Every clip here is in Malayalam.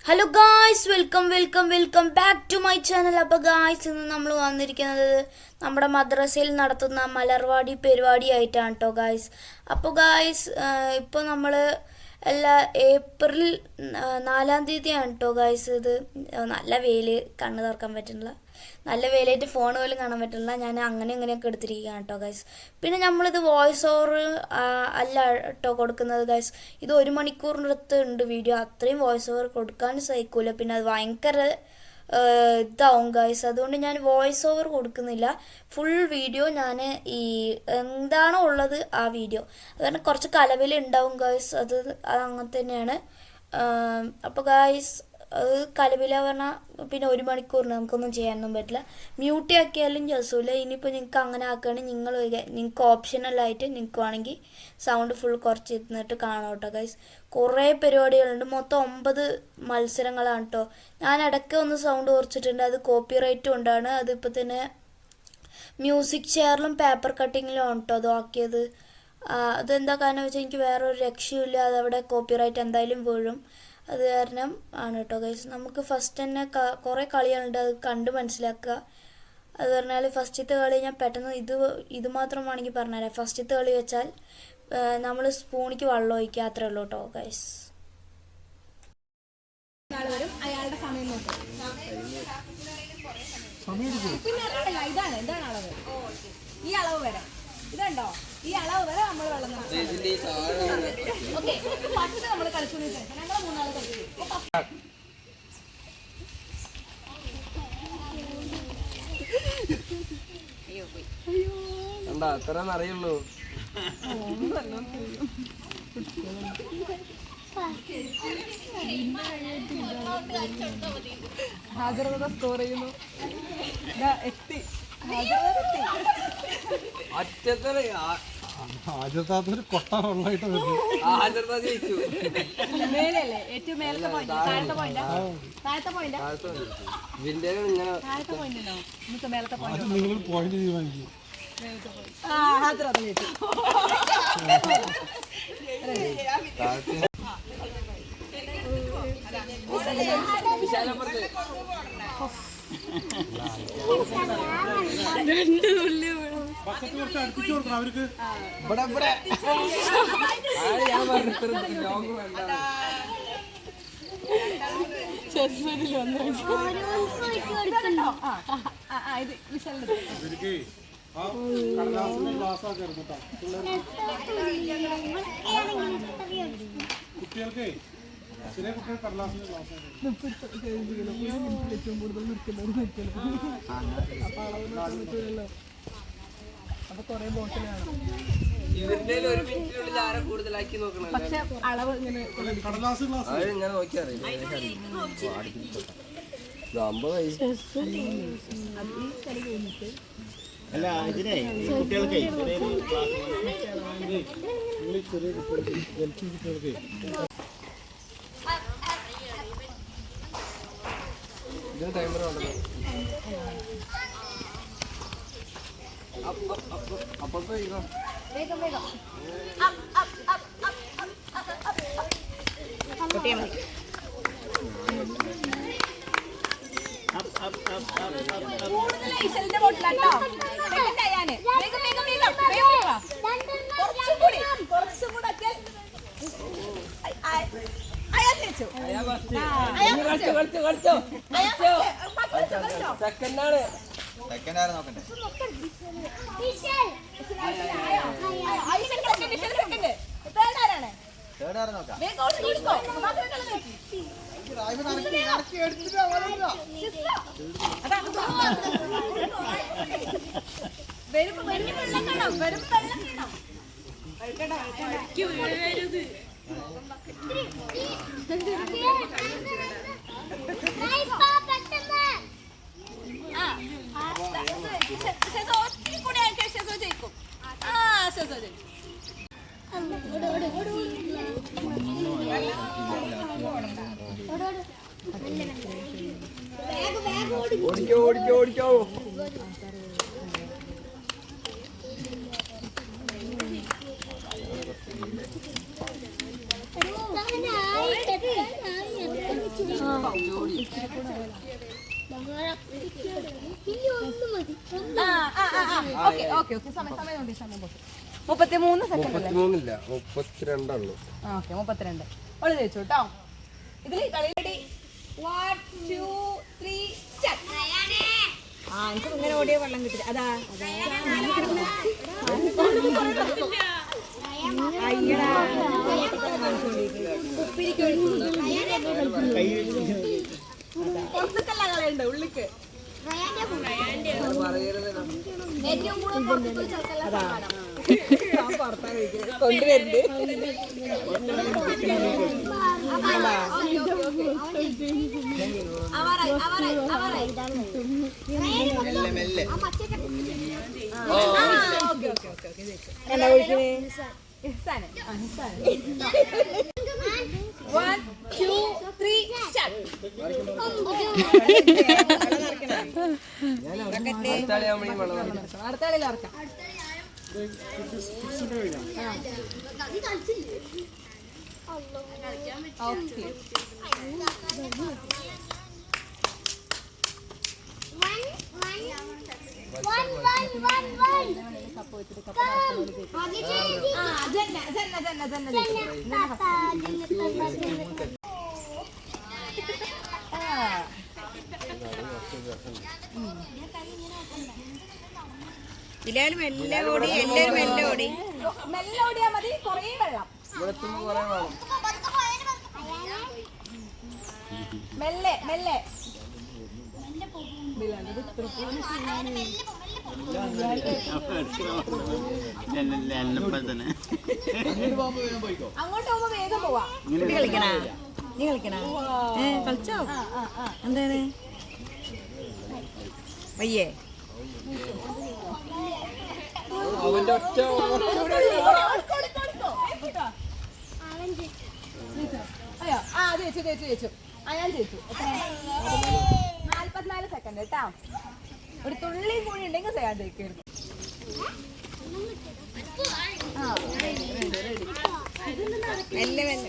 Hello guys, welcome back to my channel. അപ്പോൾ ഗായ്സ്, ഇന്ന് നമ്മൾ വന്നിരിക്കുന്നത് നമ്മുടെ മദ്രസയിൽ നടത്തുന്ന മലർവാടി പരിപാടിയായിട്ടാണ് കേട്ടോ ഗായ്സ്. അപ്പോൾ ഗായ്സ്, ഇപ്പോൾ നമ്മൾ ഏപ്രിൽ 4-ാം തീയതിയാണ് കേട്ടോ ഗായ്സ്. ഇത് നല്ല വെയിൽ, കണ്ണ് തുറക്കാൻ പറ്റുന്നില്ല, നല്ല വെയിലായിട്ട് ഫോൺ പോലും കാണാൻ പറ്റില്ല. ഞാൻ അങ്ങനെയൊക്കെ എടുത്തിരിക്കുകയാണ് കേട്ടോ ഗൈസ്. പിന്നെ നമ്മളിത് വോയിസ് ഓവർ അല്ല കേട്ടോ കൊടുക്കുന്നത് ഗൈസ്. ഇത് 1 മണിക്കൂറിനടുത്ത് ഉണ്ട് വീഡിയോ. അത്രയും വോയിസ് ഓവർ കൊടുക്കാൻ സഹിക്കൂല, പിന്നെ അത് ഭയങ്കര ഇതാവും ഗൈസ്. അതുകൊണ്ട് ഞാൻ വോയിസ് ഓവർ കൊടുക്കുന്നില്ല. ഫുൾ വീഡിയോ ഞാൻ എന്താണോ ഉള്ളത് ആ വീഡിയോ, അതുകൊണ്ട് കുറച്ച് കലവിലുണ്ടാവും ഗൈസ്. അത് അങ്ങനെ തന്നെയാണ്. അപ്പോൾ ഗൈസ്, അത് കലവില പറഞ്ഞാൽ പിന്നെ 1 മണിക്കൂറിന് നമുക്കൊന്നും ചെയ്യാനൊന്നും പറ്റില്ല. മ്യൂട്ടി ആക്കിയാലും രസമില്ല. ഇനിയിപ്പോൾ നിങ്ങൾക്ക് അങ്ങനെ ആക്കുകയാണെങ്കിൽ നിങ്ങൾക്ക് ഓപ്ഷനലായിട്ട് നിങ്ങൾക്ക് വേണമെങ്കിൽ സൗണ്ട് ഫുൾ കുറച്ച് ഇരുന്നിട്ട് കാണാം കേട്ടോ ഗൈസ്. കുറേ പരിപാടികളുണ്ട്, മൊത്തം 9 മത്സരങ്ങളാണ് കേട്ടോ. ഞാൻ ഇടയ്ക്ക് ഒന്ന് സൗണ്ട് കുറച്ചിട്ടുണ്ട്, അത് കോപ്പിറൈറ്റ് കൊണ്ടാണ്. അതിപ്പോൾ തന്നെ മ്യൂസിക് ചെയറിലും പേപ്പർ കട്ടിങ്ങിലും ആണ് കേട്ടോ അത് ആക്കിയത്. അതെന്താ കാരണം വെച്ചാൽ എനിക്ക് വേറൊരു രക്ഷയുമില്ല, അതവിടെ കോപ്പിറൈറ്റ് എന്തായാലും വീഴും. അത് കാരണം ആണ് കേട്ടോ ഗൈസ്. നമുക്ക് ഫസ്റ്റ് തന്നെ കുറേ കളികളുണ്ട്, അത് കണ്ട് മനസ്സിലാക്കുക. അത് പറഞ്ഞാൽ ഫസ്റ്റത്തെ കളി ഞാൻ പെട്ടെന്ന് ഇത് മാത്രം വേണമെങ്കിൽ പറഞ്ഞുതരാം. ഫസ്റ്റത്തെ കളി വെച്ചാൽ നമ്മൾ സ്പൂണിക്ക് വെള്ളം ഒഴിക്കുക, അത്രേ ഉള്ളൂ കേട്ടോ ഗൈസ്. അയാളുടെ സമയം നോക്കും. ഇതാണ് അളവ്. ഈ അളവ് വരെ ഇതുണ്ടോ? ഈ അളവ് വരെ നമ്മൾ വെള്ളം ഓക്കെ. ഫസ്റ്റ് നമ്മൾ കളിച്ചോണ്ടിട്ട് ഞങ്ങൾ 3 ആൾ കളിച്ചു. അത്ര അറിയുള്ളൂ. ഹാജറത സ്കോർ ചെയ്യുന്നു. എത്തി ഹാജർത്താത്തൊരു കൊട്ട വെള്ളമായിട്ട് മേലല്ലേ ഏറ്റവും മേലത്തെ പോയിന്റ്, താഴത്തെ പോയിന്റ്, താഴത്തെ പോയിന്റ്, താഴത്തെ പോയിന്റ് ഉണ്ടോ? ഇന്നത്തെ മേലത്തെ പോയിന്റ് നിങ്ങൾ പോയിന്റ് തീരുമാനിക്കും. ഹാജറത ജയിച്ചു. അടുപ്പിച്ചു കൊടുക്കണം അവർക്ക്. കുട്ടികൾക്ക് ചെറിയ കുട്ടികൾ കടലാസിന്റെ ഗ്ലാസ് ഏറ്റവും കൂടുതൽ അപ്പൊ കൊറേ ബോട്ടിലാണ്. പക്ഷെ അളവ് ഇങ്ങനെ കടലാസ് ഗ്ലാസ് ഇങ്ങനെ നോക്കിയറിയില്ല. അല്ല ഇതിനെ കുട്ടികൾക്ക് ചെറിയ കുട്ടികൾക്ക് LP കുട്ടികൾക്ക് ടൈമർ വേണ്ടത്. അപ്പുറത്ത് വേഗം സെക്കൻഡാണ് നോക്കണ്ടേ. തേർഡ് നോക്കാം. ഓടിക്കോ. ഓക്കെ സമയം നോക്കി സമയം 33 സെക്കൻഡ് അല്ലേ? 33 32 ഓക്കെ 32 ഓള് ജയിച്ചു കേട്ടോ. ഇതിൽ കളി റെഡി 1 2 3 സ്റ്റാർട്ട്. എനിക്ക് ഇങ്ങനെ ഓടിയ വെള്ളം കിട്ടില്ല. അതാ പുറത്തേക്കല്ല കളയുണ്ട് ഉള്ളിക്ക്. ഏറ്റവും കൂടുതൽ കൊണ്ടുവരുന്നുണ്ട്. അടുത്ത കളിയിൽ ഇറക്കാം. മെല്ലെ ഓടിയാ മതി. കൊറേ വെള്ളം മെല്ലെ മെല്ലെ അങ്ങോട്ട് പോകുമ്പോ വേഗം പോവാ. നീ കളിക്കണ കളിച്ചോ? എന്താണ് വയ്യേ? അവന്റെ ഒറ്റ അയ്യോ ജയിച്ചു. ഞാൻ ജയിച്ചു. 44 സെക്കൻഡ് കേട്ടാ. ഒരു തുള്ളി കൂടി ഉണ്ടെങ്കിൽ ചെയ്യാൻ ജയിക്കായിരുന്നു. മെല്ലെ മെല്ലെ വേണ്ട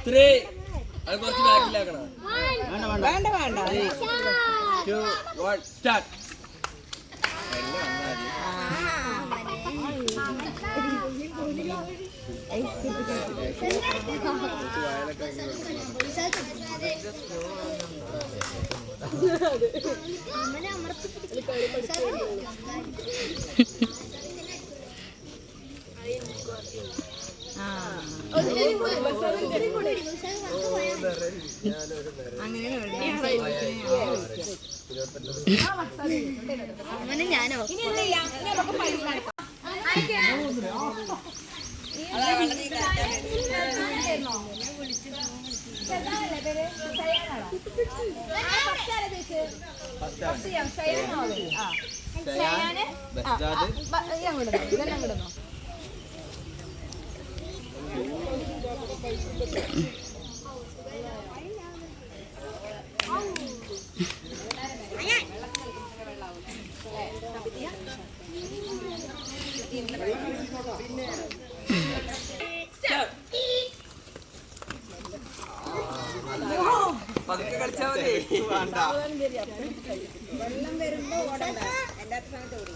3 2 1 സ്റ്റാർട്ട്. അങ്ങനെ ഞാനോ അങ്ങോട്ട് പതുക്കെ കളിച്ചാ മതി. വെള്ളം വരുമ്പോ ഓടണ്ട. എല്ലാത്ത സമയത്ത് ഓടി.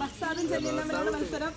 ബഹ്സാദും ചെല്ലിയാണ് മത്സരം.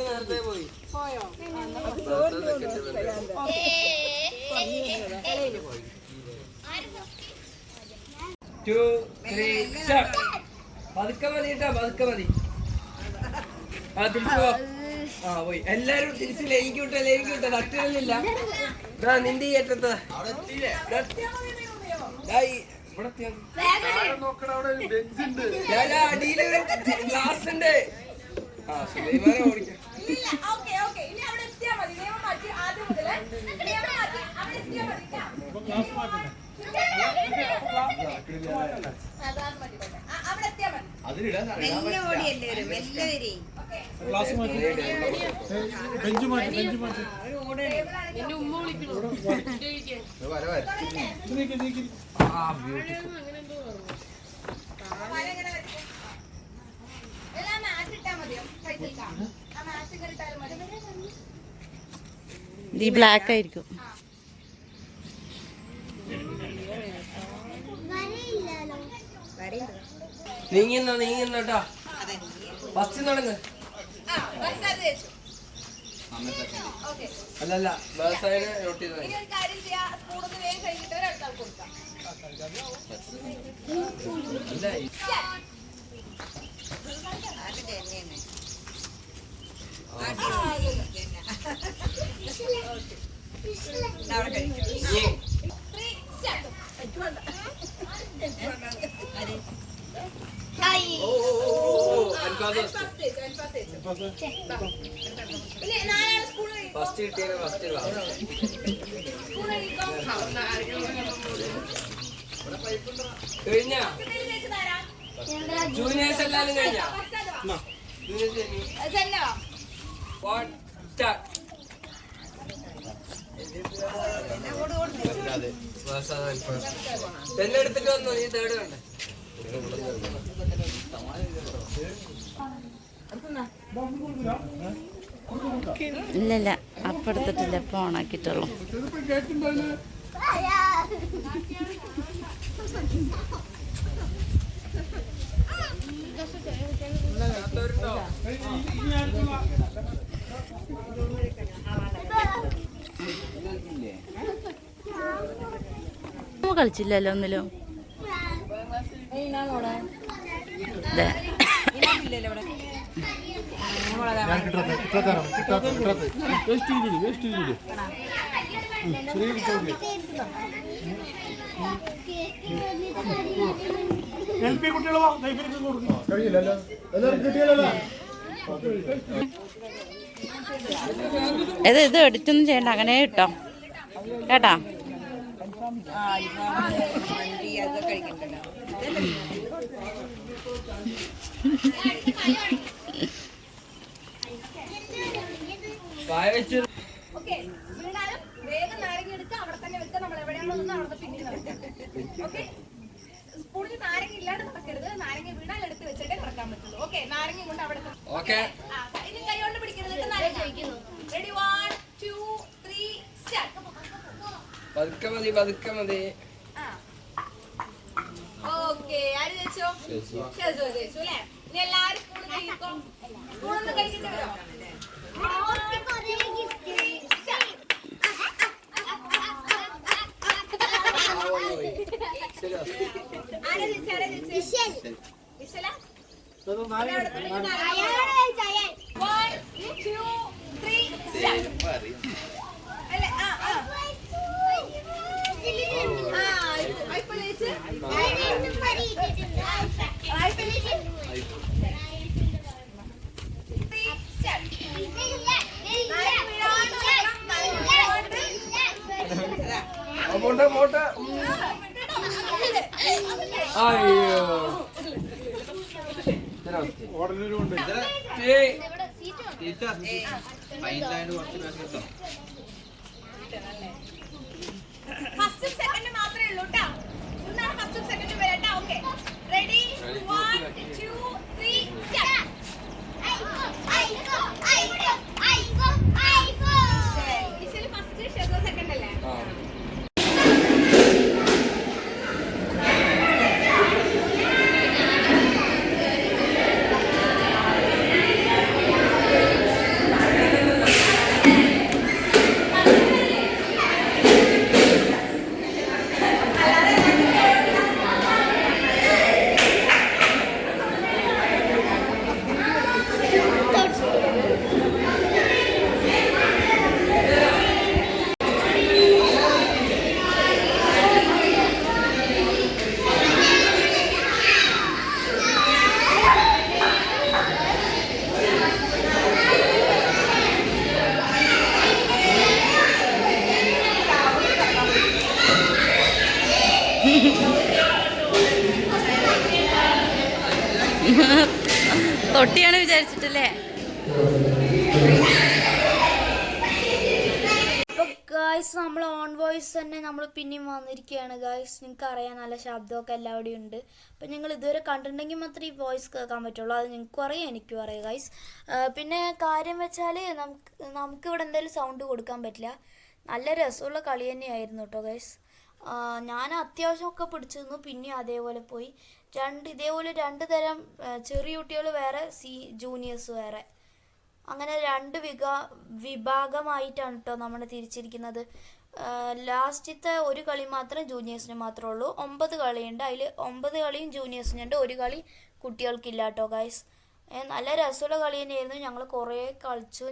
നേരത്തെ പോയി പോയോ 2 3 start. പതുക്കെ മതി കേട്ടോ, പതുക്കെ മതി. ആ തിരിച്ചു പോ. ആ പോയി. എല്ലാരും തിരിച്ച് ലയിക്കൂട്ടെ തട്ടുകളില്ല. നിന്റെ ഈ ഏറ്റത്ത് അടിയിലൊരു ഗ്ലാസ് ഉണ്ട്. ആ സുലൈമാനെ ഓടിക്കാം. ക്ലാസ് മാറ്റി ബെഞ്ച് മാറ്റി ഈ ബ്ലാക്ക് ആയിരിക്കും. നീങ്ങുന്നോട്ടാ ഫസ്റ്റ് നടങ്ങ്. അല്ലല്ല വ്യവസായം നോട്ട് ചെയ്ത് ഫസ്റ്റ് കിട്ടിയത് ഫസ്റ്റ് കഴിഞ്ഞ ജൂനിയേഴ്സ് എല്ലാരും കഴിഞ്ഞ തന്നെ എടുത്തിട്ട് വന്നു. നീ തേർഡ് കണ്ടേ ഇല്ലല്ല അപ്പം എടുത്തിട്ടില്ല, ഇപ്പം ഓണാക്കിയിട്ടുള്ളൂ. കളിച്ചില്ലല്ലോ ഒന്നിലും. ഇത് എഡിറ്റൊന്നും ചെയ്യണ്ട, അങ്ങനെ കിട്ടോ കേട്ടാ. വേഗം നാരങ്ങ എടുത്ത് അവിടെ തന്നെ വെക്കുക. നമ്മൾ എവിടെയാണോ അവിടെ പിന്നിൽ സ്പൂണിൽ നാരങ്ങ ഇല്ലാണ്ട് നടക്കരുത്. നാരങ്ങ വീണാൽ എടുത്ത് വെച്ചിട്ടേ നടക്കാൻ പറ്റുള്ളൂ. ഓക്കെ, നാരങ്ങ കൊണ്ട് അവിടെ ഇനി കൈ കൊണ്ട് പിടിക്കരുത്. Ready 1 2 3 start. പതുക്കെ മതി. ഓക്കെ, ആര് ജയിച്ചോ? ഷെസോ ജയിച്ചു അല്ലേ? ഇനി എല്ലാരും സ്പൂൺ കഴിക്കോ. സ്പൂണൊന്ന് കഴിച്ചിട്ട് വരോ? ഫസ്റ്റും സെക്കൻഡ് മാത്രമേ ഉള്ളൂ കേട്ടോ. ഒന്നാണ് ഫസ്റ്റും സെക്കൻഡും വരട്ടെ. Okay, ready 1 2 3 start. ഫസ്റ്റ് ഷെസോ സെക്കൻഡ് അല്ലേ? തൊട്ടിയാണ് വിചാരിച്ചിട്ടല്ലേ? അപ്പോൾ ഗായ്സ് നമ്മൾ ഓൺ വോയിസ് തന്നെ നമ്മൾ പിന്നെയും വന്നിരിക്കുകയാണ് ഗായ്സ്. നിങ്ങൾക്ക് അറിയാം നല്ല ശബ്ദമൊക്കെ എല്ലാവിടെയും ഉണ്ട്. അപ്പോൾ നിങ്ങൾ ഇതുവരെ കണ്ടിട്ടുണ്ടെങ്കിൽ മാത്രമേ ഈ വോയിസ് കേൾക്കാൻ പറ്റുള്ളൂ. അത് നിങ്ങൾക്കും അറിയാം എനിക്കും അറിയാം ഗായ്സ്. പിന്നെ കാര്യം വെച്ചാൽ നമുക്കിവിടെ എന്തായാലും സൗണ്ട് കൊടുക്കാൻ പറ്റില്ല. നല്ല രസമുള്ള കളി തന്നെയായിരുന്നു കേട്ടോ ഗായ്സ്. ഞാൻ അത്യാവശ്യമൊക്കെ പിടിച്ചിരുന്നു, പിന്നെയും അതേപോലെ പോയി. ഇതേപോലെ 2 തരം ചെറിയ കുട്ടികൾ വേറെ, ജൂനിയേഴ്സ് വേറെ, അങ്ങനെ 2 വിഭാഗമായിട്ടാണ് കേട്ടോ നമ്മൾ തിരിച്ചിരിക്കുന്നത്. ലാസ്റ്റത്തെ ഒരു കളി മാത്രം ജൂനിയേഴ്സിന് മാത്രമേ ഉള്ളൂ. 9 കളിയുണ്ട്. അതിൽ 9 കളിയും ജൂനിയേഴ്സിനുണ്ട്, ഒരു കളി കുട്ടികൾക്കില്ല കേട്ടോ ഗായ്സ്. നല്ല രസമുള്ള കളി തന്നെയായിരുന്നു. ഞങ്ങൾ കുറേ കളിച്ചു.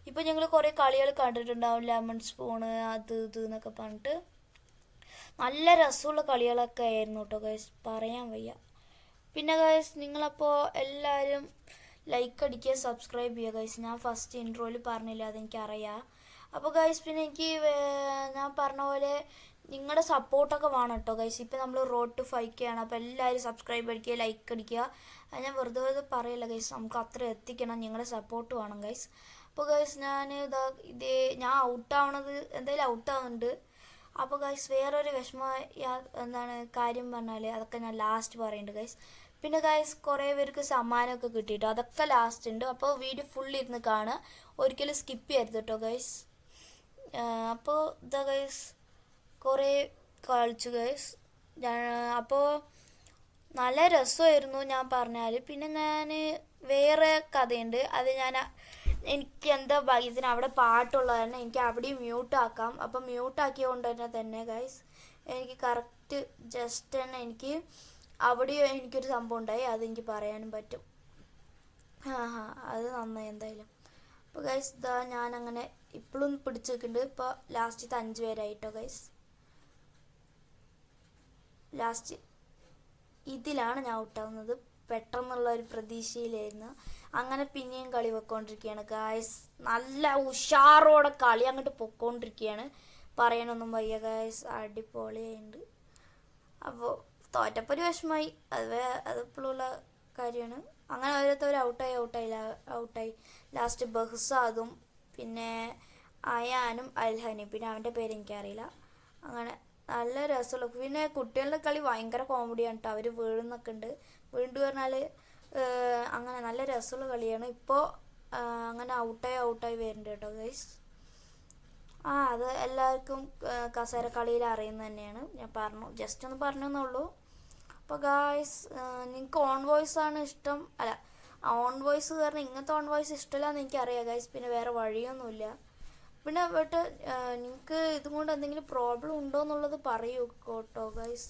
ഇപ്പം ഞങ്ങൾ കുറേ കളികൾ കണ്ടിട്ടുണ്ടാവും, ലെമൺ സ്പൂണ് അത് ഇത് എന്നൊക്കെ പറഞ്ഞിട്ട്. നല്ല രസമുള്ള കളികളൊക്കെ ആയിരുന്നു കേട്ടോ ഗൈസ്, പറയാൻ വയ്യ. പിന്നെ ഗൈസ് നിങ്ങളപ്പോൾ എല്ലാവരും ലൈക്ക് അടിക്കുക, സബ്സ്ക്രൈബ് ചെയ്യുക ഗൈസ്. ഞാൻ ഫസ്റ്റ് ഇൻട്രോയിൽ പറഞ്ഞില്ല, അതെനിക്കറിയാം. അപ്പോൾ ഗൈസ് പിന്നെ എനിക്ക് ഞാൻ പറഞ്ഞ പോലെ നിങ്ങളുടെ സപ്പോർട്ടൊക്കെ വേണം കേട്ടോ ഗൈസ്. ഇപ്പോൾ നമ്മൾ റോഡ് ടു 5K ആണ്. അപ്പോൾ എല്ലാവരും സബ്സ്ക്രൈബ് അടിക്കുക, ലൈക്ക് അടിക്കുക. ഞാൻ വെറുതെ പറയില്ല ഗൈസ്, നമുക്ക് അത്ര എത്തിക്കണം, നിങ്ങളുടെ സപ്പോർട്ട് വേണം ഗൈസ്. അപ്പോൾ ഗൈസ് ഞാൻ ഞാൻ ഔട്ടാവണത് എന്തായാലും ഔട്ടാവുന്നുണ്ട്. അപ്പോൾ ഗൈസ് വേറൊരു കാര്യം പറഞ്ഞാൽ അതൊക്കെ ഞാൻ ലാസ്റ്റ് പറയുന്നുണ്ട് ഗൈസ്. പിന്നെ ഗൈസ് കുറേ പേർക്ക് സമ്മാനമൊക്കെ കിട്ടിയിട്ടോ, അതൊക്കെ ലാസ്റ്റ് ഉണ്ട്. അപ്പോൾ വീഡിയോ ഫുൾ ഇരുന്ന് കാണുക, ഒരിക്കലും സ്കിപ്പ് ചെയ്യരുത് കേട്ടോ ഗൈസ്. അപ്പോൾ ഇതാ ഗൈസ് കുറേ കളിച്ചു ഗൈസ്. അപ്പോൾ നല്ല രസമായിരുന്നു ഞാൻ പറഞ്ഞാൽ. പിന്നെ ഞാൻ വേറെ കഥയുണ്ട്, അത് എനിക്ക് എന്താ ഭാഗ്യത്തിന് അവിടെ പാട്ടുള്ളത് തന്നെ എനിക്ക് അവിടെയും മ്യൂട്ടാക്കാം. അപ്പം മ്യൂട്ടാക്കിയത് കൊണ്ട് തന്നെ ഗൈസ് എനിക്ക് കറക്റ്റ് ജസ്റ്റ് തന്നെ എനിക്ക് അവിടെയും എനിക്കൊരു സംഭവം ഉണ്ടായി, അതെനിക്ക് പറയാനും പറ്റും. അത് നന്നായി എന്തായാലും. അപ്പോൾ ഗൈസ് ഇതാ ഞാനങ്ങനെ ഇപ്പോഴും പിടിച്ച് നിൽക്കുന്നുണ്ട്. ഇപ്പോൾ ലാസ്റ്റത്തെ 5 പേരായിട്ടോ ഗൈസ്. ലാസ്റ്റ് ഇതിലാണ് ഞാൻ ഔട്ടാവുന്നത്. പെട്ടെന്നുള്ള ഒരു പ്രതീക്ഷയിലായിരുന്നു. അങ്ങനെ പിന്നെയും കളി പൊയ്ക്കൊണ്ടിരിക്കുകയാണ് ഗായ്സ്. നല്ല ഉഷാറോടെ കളി അങ്ങോട്ട് പൊയ്ക്കൊണ്ടിരിക്കുകയാണ്, പറയാനൊന്നും വയ്യ ഗായ്സ്. അടിപൊളിയായിട്ടുണ്ട്. അപ്പോൾ തോറ്റപ്പോൾ ഒരു വിഷമമായി, അതിപ്പോഴുള്ള കാര്യമാണ്. അങ്ങനെ ഓരോരുത്തർ ഔട്ടായി. ലാസ്റ്റ് ബഹ്സാദും പിന്നെ അയാനും അൽഹനി, പിന്നെ അവൻ്റെ പേര് എനിക്കറിയില്ല. അങ്ങനെ നല്ല രസമുള്ള, പിന്നെ കുട്ടികളുടെ കളി ഭയങ്കര കോമഡിയാണ് കേട്ടോ. അവർ വീഴുന്നൊക്കെ ഉണ്ട്. വീണ്ടും പറഞ്ഞാൽ അങ്ങനെ നല്ല രസമുള്ള കളിയാണ്. ഇപ്പോൾ അങ്ങനെ ഔട്ടായി വരുന്നുണ്ട് കേട്ടോ ഗൈസ്. അത് എല്ലാവർക്കും കസേര കളിയിൽ അറിയുന്നത് തന്നെയാണ്. ഞാൻ ജസ്റ്റ് ഒന്ന് പറഞ്ഞെന്നുള്ളൂ. അപ്പോൾ ഗായ്സ് നിങ്ങൾക്ക് ഓൺ വോയിസ് ആണ് ഇഷ്ടം, അല്ല ഓൺ വോയിസ് കാരണം ഇങ്ങനത്തെ ഓൺ വോയിസ് ഇഷ്ടമില്ലാന്ന് എനിക്കറിയാം ഗൈസ്. പിന്നെ വേറെ വഴിയൊന്നുമില്ല. പിന്നെ നിങ്ങൾക്ക് ഇതും കൊണ്ട് എന്തെങ്കിലും പ്രോബ്ലം ഉണ്ടോ എന്നുള്ളത് പറയൂ കേട്ടോ ഗൈസ്.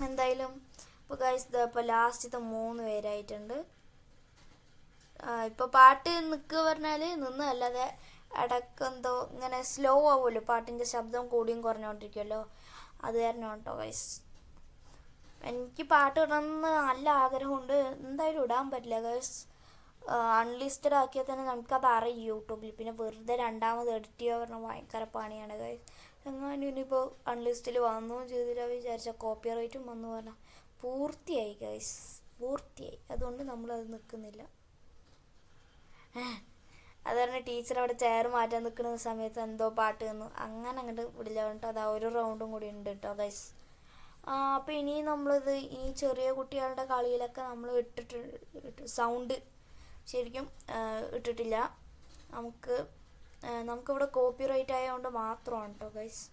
എന്തായാലും ഇപ്പോൾ ഗൈസ് ഇപ്പോൾ ലാസ്റ്റത്തെ 3 പേരായിട്ടുണ്ട്. ഇപ്പോൾ പാട്ട് നിൽക്കുക പറഞ്ഞാൽ നിന്നല്ലാതെ ഇടയ്ക്കെന്തോ ഇങ്ങനെ സ്ലോ ആവുമല്ലോ, പാട്ടിൻ്റെ ശബ്ദം കൂടിയും കുറഞ്ഞുകൊണ്ടിരിക്കുമല്ലോ, അത് കാരണം കേട്ടോ ഗൈസ്. എനിക്ക് പാട്ട് ഇടണമെന്ന് നല്ല ആഗ്രഹമുണ്ട്, എന്തായാലും ഇടാൻ പറ്റില്ല ഗൈസ്. അൺലിസ്റ്റഡ് ആക്കിയാൽ തന്നെ നമുക്കത് അറിയും യൂട്യൂബിൽ. പിന്നെ വെറുതെ രണ്ടാമത് എഡിറ്റ് ചെയ്യുക പറഞ്ഞാൽ ഭയങ്കര പണിയാണ് ഗൈസ്. എങ്ങാനും ഇനിയിപ്പോൾ അൺലിസ്റ്റിൽ വന്നും ചെയ്തില്ല വിചാരിച്ച കോപ്പി റൈറ്റും വന്നു പറഞ്ഞാൽ പൂർത്തിയായി ഗൈസ്, പൂർത്തിയായി. അതുകൊണ്ട് നമ്മളത് നിൽക്കുന്നില്ല. അത് പറഞ്ഞാൽ ടീച്ചർ അവിടെ ചെയർ മാറ്റാൻ നിൽക്കുന്ന സമയത്ത് എന്തോ പാട്ട് തന്നു, അങ്ങനെ അങ്ങോട്ട് വിടില്ല കേട്ടോ. അതാ ഒരു റൗണ്ടും കൂടി ഉണ്ട് കേട്ടോ ഗൈസ്. അപ്പോൾ ഇനി നമ്മളിത് ഈ ചെറിയ കുട്ടികളുടെ കളിയിലൊക്കെ നമ്മൾ സൗണ്ട് ശരിക്കും ഇട്ടിട്ടില്ല. നമുക്കിവിടെ കോപ്പി റൈറ്റ് ആയതുകൊണ്ട് മാത്രമാണ് കേട്ടോ ഗൈസ്.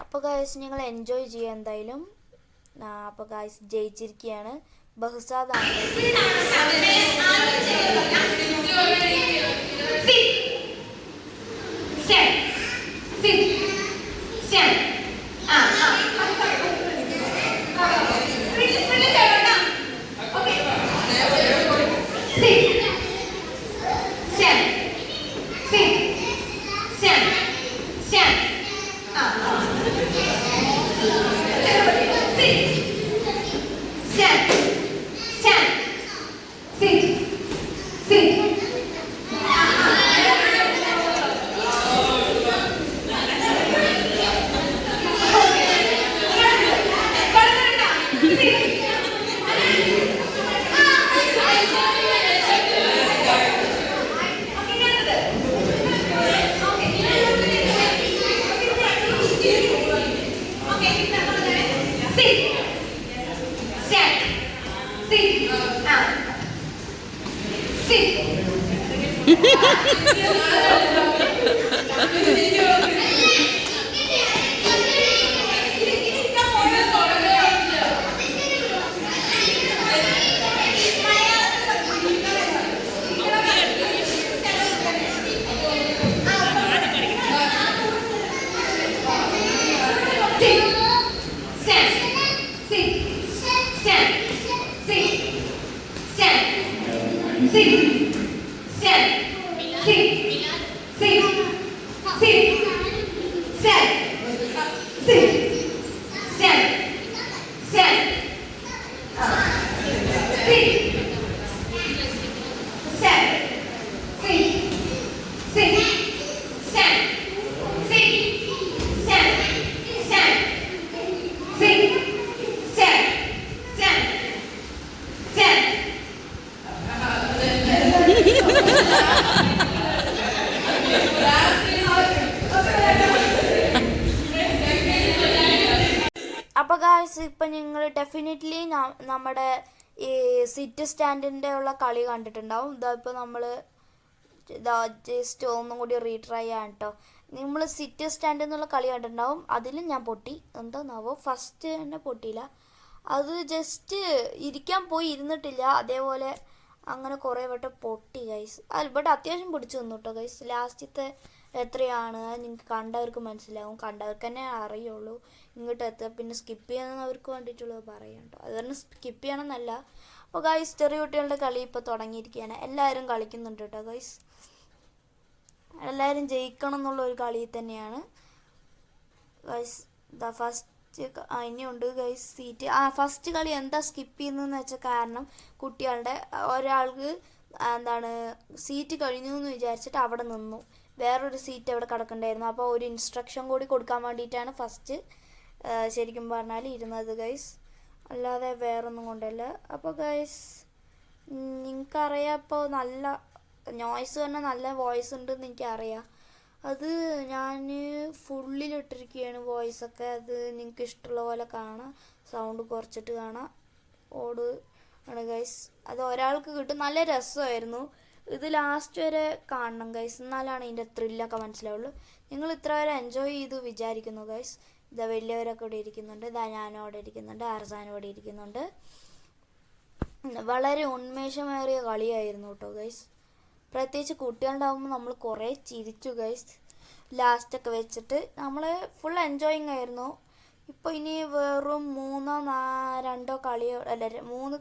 അപ്പോൾ ഗൈസ് നിങ്ങൾ എൻജോയ് ചെയ്യുക എന്തായാലും. അപ്പോൾ ഗൈസ് ജയിച്ചിരിക്കുകയാണ് ബഹ്സാദാണ്. അപ്പോൾ ഗായ്സ് ഇപ്പം നിങ്ങൾ ഡെഫിനറ്റ്ലി നമ്മുടെ ഈ സിറ്റ് സ്റ്റാൻഡിൻ്റെ ഉള്ള കളി കണ്ടിട്ടുണ്ടാവും. ഇതാ ഇപ്പോൾ നമ്മൾ ഇതാ ജസ്റ്റ് ഒന്നും കൂടി റീട്രൈ ചെയ്യാൻ കേട്ടോ. നമ്മൾ സിറ്റ് സ്റ്റാൻഡ് എന്നുള്ള കളി കണ്ടിട്ടുണ്ടാവും. അതിലും ഞാൻ പൊട്ടി. എന്താന്നാവോ ഫസ്റ്റ് തന്നെ പൊട്ടിയില്ല. അത് ജസ്റ്റ് ഇരിക്കാൻ പോയി ഇരുന്നിട്ടില്ല. അതേപോലെ അങ്ങനെ കുറേ വട്ടം പൊട്ടി ഗൈസ്. ബട്ട് അത്യാവശ്യം പിടിച്ചു നിന്നു കേട്ടോ ഗൈസ്. ലാസ്റ്റത്തെ എത്രയാണ് നിങ്ങൾക്ക് കണ്ടവർക്ക് മനസ്സിലാവും, കണ്ടവർക്ക് തന്നെ അറിയുള്ളൂ. ഇങ്ങോട്ട് എത്തുക പിന്നെ സ്കിപ്പ് ചെയ്യുന്നവർക്ക് വേണ്ടിയിട്ടുള്ളത് പറയാം കേട്ടോ. അത് കാരണം സ്കിപ്പ് ചെയ്യണമെന്നല്ല. അപ്പോൾ ഗൈസ് ചെറിയ കുട്ടികളുടെ കളി ഇപ്പോൾ തുടങ്ങിയിരിക്കുകയാണ്. എല്ലാവരും കളിക്കുന്നുണ്ട് കേട്ടോ ഗൈസ്. എല്ലാവരും ജയിക്കണം എന്നുള്ള ഒരു കളി തന്നെയാണ് ഗൈസ്. ദ ഫസ്റ്റ് ഇനിയുണ്ട് ഗൈസ് സീറ്റ്. ഫസ്റ്റ് കളി എന്താ സ്കിപ്പ് ചെയ്യുന്നതെന്ന് വെച്ചാൽ കാരണം കുട്ടികളുടെ ഒരാൾക്ക് എന്താണ് സീറ്റ് കഴിഞ്ഞു എന്ന് വിചാരിച്ചിട്ട് അവിടെ നിന്നു. വേറൊരു സീറ്റ് അവിടെ കിടക്കണ്ടായിരുന്നു. അപ്പോൾ ഒരു ഇൻസ്ട്രക്ഷൻ കൂടി കൊടുക്കാൻ വേണ്ടിയിട്ടാണ് ഫസ്റ്റ് ശരിക്കും പറഞ്ഞാൽ ഇരുന്നത് ഗൈസ്. അല്ലാതെ വേറൊന്നും കൊണ്ടല്ല. അപ്പോൾ ഗൈസ് നിങ്ങൾക്കറിയാം ഇപ്പോൾ നല്ല നോയ്സ് തന്നെ നല്ല വോയിസ് ഉണ്ടെന്ന് എനിക്കറിയാം. അത് ഞാൻ ഫുള്ളിലിട്ടിരിക്കുകയാണ് വോയിസൊക്കെ. അത് നിങ്ങൾക്ക് ഇഷ്ടമുള്ള പോലെ കാണാം. സൗണ്ട് കുറച്ചിട്ട് കാണാം. ഓട് ആണ് ഗൈസ്. അത് ഒരാൾക്ക് കിട്ടും. നല്ല രസമായിരുന്നു. ഇത് ലാസ്റ്റ് വരെ കാണണം ഗൈസ്. എന്നാലാണ് ഇതിൻ്റെ ത്രില്ലൊക്കെ മനസ്സിലാവുള്ളൂ. നിങ്ങൾ ഇത്ര വരെ എൻജോയ് ചെയ്തു വിചാരിക്കുന്നു ഗൈസ്. ഇതാ വലിയവരൊക്കെ ഇവിടെ ഇരിക്കുന്നുണ്ട്. ഇതാ ഞാനും അവിടെ ഇരിക്കുന്നുണ്ട്. അർസാനും ഇവിടെ ഇരിക്കുന്നുണ്ട്. വളരെ ഉന്മേഷമേറിയ കളിയായിരുന്നു കേട്ടോ ഗൈസ്. പ്രത്യേകിച്ച് കുട്ടികളുണ്ടാകുമ്പോൾ നമ്മൾ കുറേ ചിരിച്ചു ഗൈസ്. ലാസ്റ്റൊക്കെ വെച്ചിട്ട് നമ്മൾ ഫുൾ എൻജോയിങ് ആയിരുന്നു. ഇപ്പോൾ ഇനി വെറും 3